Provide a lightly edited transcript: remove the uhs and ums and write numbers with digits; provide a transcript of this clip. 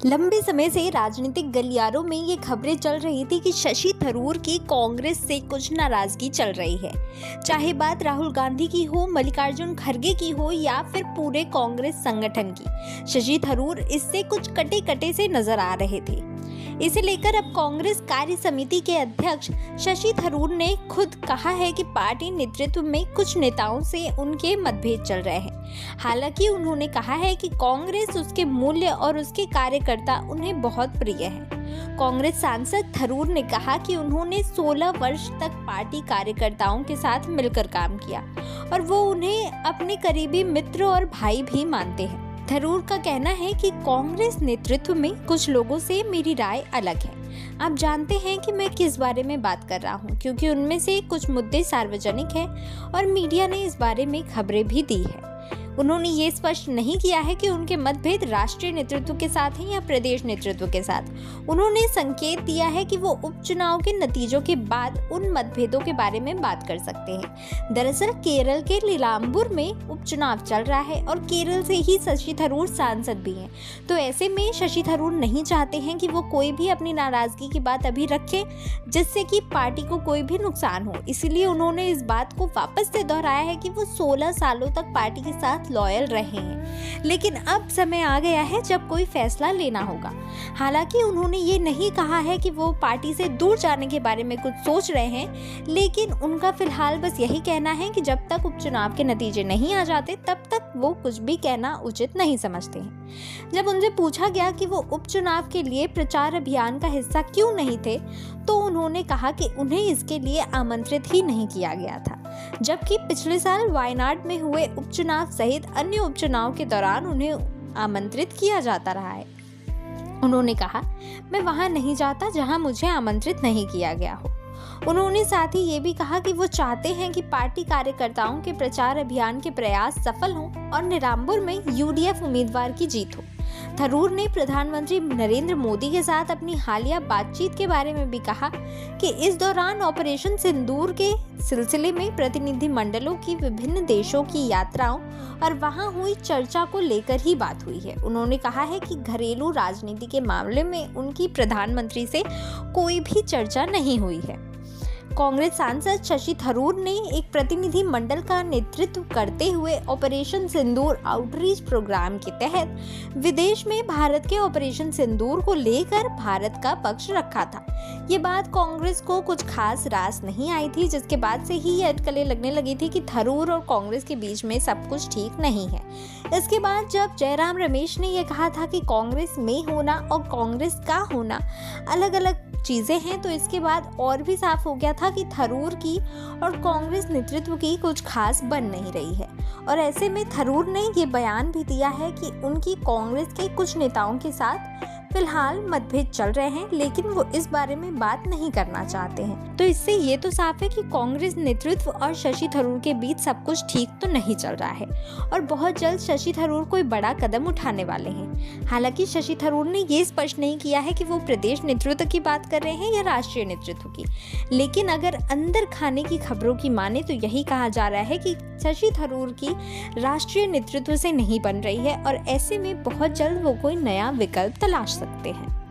लंबे समय से राजनीतिक गलियारों में ये खबरें चल रही थी कि शशि थरूर की कांग्रेस से कुछ नाराजगी चल रही है। चाहे बात राहुल गांधी की हो, मल्लिकार्जुन खड़गे की हो या फिर पूरे कांग्रेस संगठन की, शशि थरूर इससे कुछ कटे कटे से नजर आ रहे थे। इसे लेकर अब कांग्रेस कार्य समिति के अध्यक्ष शशि थरूर ने खुद कहा है कि पार्टी नेतृत्व में कुछ नेताओं से उनके मतभेद चल रहे हैं। हालांकि उन्होंने कहा है कि कांग्रेस, उसके मूल्य और उसके कार्यकर्ता उन्हें बहुत प्रिय है। कांग्रेस सांसद थरूर ने कहा कि उन्होंने 16 वर्ष तक पार्टी कार्यकर्ताओं के साथ मिलकर काम किया और वो उन्हें अपने करीबी मित्र और भाई भी मानते हैं। थरूर का कहना है कि कांग्रेस नेतृत्व में कुछ लोगों से मेरी राय अलग है। आप जानते हैं कि मैं किस बारे में बात कर रहा हूं, क्योंकि उनमें से कुछ मुद्दे सार्वजनिक हैं और मीडिया ने इस बारे में खबरें भी दी है। उन्होंने ये स्पष्ट नहीं किया है कि उनके मतभेद राष्ट्रीय नेतृत्व के साथ हैं या प्रदेश नेतृत्व के साथ। उन्होंने संकेत दिया है कि वो उपचुनाव के नतीजों के बाद उन मतभेदों के बारे में बात कर सकते हैं। दरअसल केरल के नीलांबुर में उपचुनाव चल रहा है और केरल से ही शशि थरूर सांसद भी हैं। तो ऐसे में शशि थरूर नहीं चाहते हैं कि वो कोई भी अपनी नाराजगी की बात अभी रखे, जिससे कि पार्टी को कोई भी नुकसान हो। इसीलिए उन्होंने इस बात को वापस से दोहराया है कि वो 16 सालों तक पार्टी के साथ लॉयल रहे हैं, लेकिन अब समय आ गया है जब कोई फैसला लेना होगा। हालांकि उन्होंने ये नहीं कहा है कि वो पार्टी से दूर जाने के बारे में कुछ सोच रहे हैं, लेकिन उनका फिलहाल बस यही कहना है कि जब तक उपचुनाव के नतीजे नहीं आ जाते तब तक वो कुछ भी कहना उचित नहीं समझते हैं। जब उनसे पूछा गया कि वो उपचुनाव के लिए प्रचार अभियान का हिस्सा क्यों नहीं थे, तो उन्होंने कहा कि उन्हें इसके लिए आमंत्रित ही नहीं किया गया था, जबकि पिछले साल वायनाड में हुए उपचुनाव सहित अन्य उपचुनाव के दौरान उन्हें आमंत्रित किया जाता रहा है। उन्होंने कहा, मैं वहां नहीं जाता जहां मुझे आमंत्रित नहीं किया गया हो। उन्होंने साथ ही ये भी कहा कि वो चाहते हैं कि पार्टी कार्यकर्ताओं के प्रचार अभियान के प्रयास सफल हों और नीलांबुर में यूडीएफ उम्मीदवार की जीत हो। थरूर ने प्रधानमंत्री नरेंद्र मोदी के साथ अपनी हालिया बातचीत के बारे में भी कहा कि इस दौरान ऑपरेशन सिंदूर के सिलसिले में प्रतिनिधि मंडलों की विभिन्न देशों की यात्राओं और वहां हुई चर्चा को लेकर ही बात हुई है। उन्होंने कहा है कि घरेलू राजनीति के मामले में उनकी प्रधानमंत्री से कोई भी चर्चा नहीं हुई है। कांग्रेस सांसद शशि थरूर ने एक प्रतिनिधि मंडल का नेतृत्व करते हुए ऑपरेशन सिंदूर आउटरीच प्रोग्राम के तहत विदेश में भारत के ऑपरेशन सिंदूर को लेकर भारत का पक्ष रखा था। ये बात कांग्रेस को कुछ खास रास नहीं आई थी, जिसके बाद से ही ये अटकलें लगने लगी थी कि थरूर और कांग्रेस के बीच में सब कुछ ठीक नहीं है। इसके बाद जब जयराम रमेश ने यह कहा था कि कांग्रेस में होना और कांग्रेस का होना अलग अलग चीजें हैं, तो इसके बाद और भी साफ हो गया था कि थरूर की और कांग्रेस नेतृत्व की कुछ खास बन नहीं रही है। और ऐसे में थरूर ने ये बयान भी दिया है कि उनकी कांग्रेस के कुछ नेताओं के साथ फिलहाल मतभेद चल रहे हैं, लेकिन वो इस बारे में बात नहीं करना चाहते हैं। तो इससे ये तो साफ है कि कांग्रेस नेतृत्व और शशि थरूर के बीच सब कुछ ठीक तो नहीं चल रहा है और बहुत जल्द शशि थरूर कोई बड़ा कदम उठाने वाले हैं। हालांकि शशि थरूर ने ये स्पष्ट नहीं किया है कि वो प्रदेश नेतृत्व की बात कर रहे हैं या राष्ट्रीय नेतृत्व की, लेकिन अगर अंदर खाने की खबरों की माने तो यही कहा जा रहा है कि शशि थरूर की राष्ट्रीय नेतृत्व से नहीं बन रही है और ऐसे में बहुत जल्द वो कोई नया विकल्प तलाश सकते हैं।